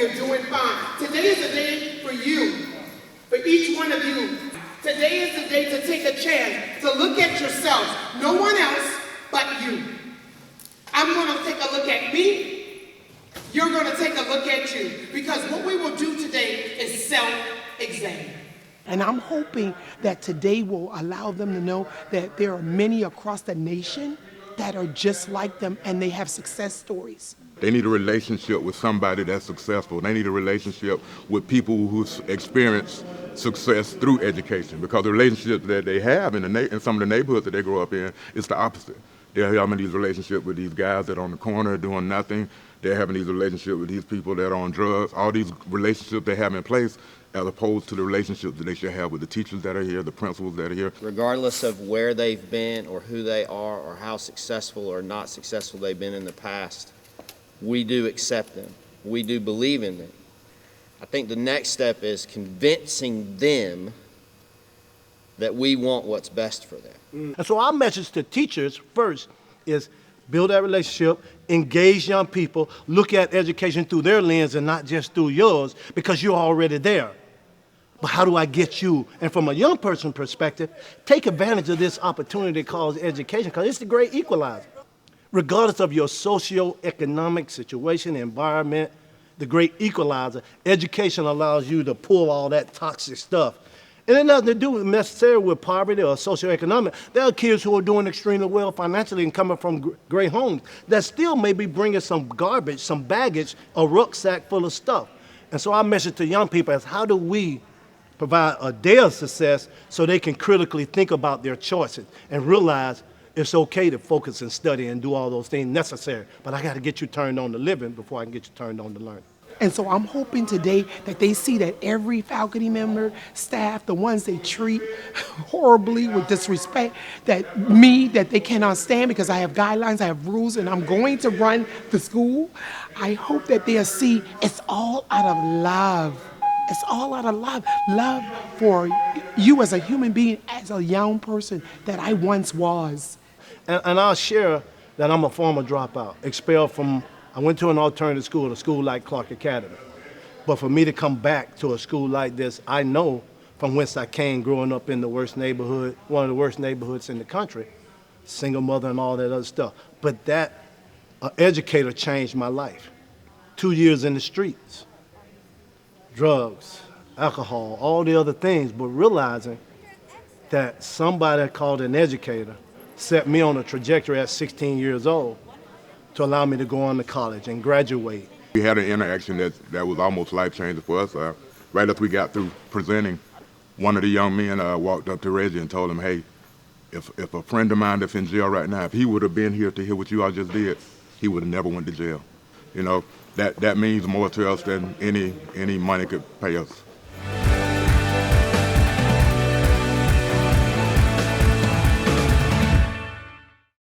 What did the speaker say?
you're doing fine. Today is a day for you, for each one of you. Today is the day to take a chance to look at yourself, no one else but you. I'm going to take a look at me. You're going to take a look at you. Because what we will do today is self-examine. And I'm hoping that today will allow them to know that there are many across the nation that are just like them and they have success stories. They need a relationship with somebody that's successful. They need a relationship with people who experience success through education, because the relationships that they have in some of the neighborhoods that they grow up in is the opposite. They're having these relationships with these guys that are on the corner doing nothing. They're having these relationships with these people that are on drugs. All these relationships they have in place as opposed to the relationships that they should have with the teachers that are here, the principals that are here. Regardless of where they've been or who they are or how successful or not successful they've been in the past, we do accept them. We do believe in them. I think the next step is convincing them that we want what's best for them. And so our message to teachers first is build that relationship, engage young people, look at education through their lens and not just through yours, because you're already there. But how do I get you? And from a young person perspective, take advantage of this opportunity called education, because it's the great equalizer. Regardless of your socioeconomic situation, environment, the great equalizer, education allows you to pull all that toxic stuff. And it has nothing to do necessarily with poverty or socioeconomic. There are kids who are doing extremely well financially and coming from great homes that still may be bringing some garbage, some baggage, a rucksack full of stuff. And so our message to young people is, how do we provide a day of success so they can critically think about their choices and realize it's okay to focus and study and do all those things necessary, but I got to get you turned on to living before I can get you turned on to learning. And so I'm hoping today that they see that every faculty member, staff, the ones they treat horribly with disrespect, that they cannot stand because I have guidelines, I have rules, and I'm going to run the school. I hope that they'll see it's all out of love. It's all out of love. Love for you as a human being, as a young person that I once was. And I'll share that I'm a former dropout, expelled from, I went to an alternative school, a school like Clark Academy. But for me to come back to a school like this, I know from whence I came growing up in the worst neighborhood, one of the worst neighborhoods in the country, single mother and all that other stuff. But that educator changed my life. 2 years in the streets, drugs, alcohol, all the other things, but realizing that somebody called an educator set me on a trajectory at 16 years old to allow me to go on to college and graduate. We had an interaction that was almost life-changing for us. Right after we got through presenting, one of the young men walked up to Reggie and told him, hey, if a friend of mine that's in jail right now, if he would have been here to hear what you all just did, he would have never went to jail. You know, that means more to us than any money could pay us.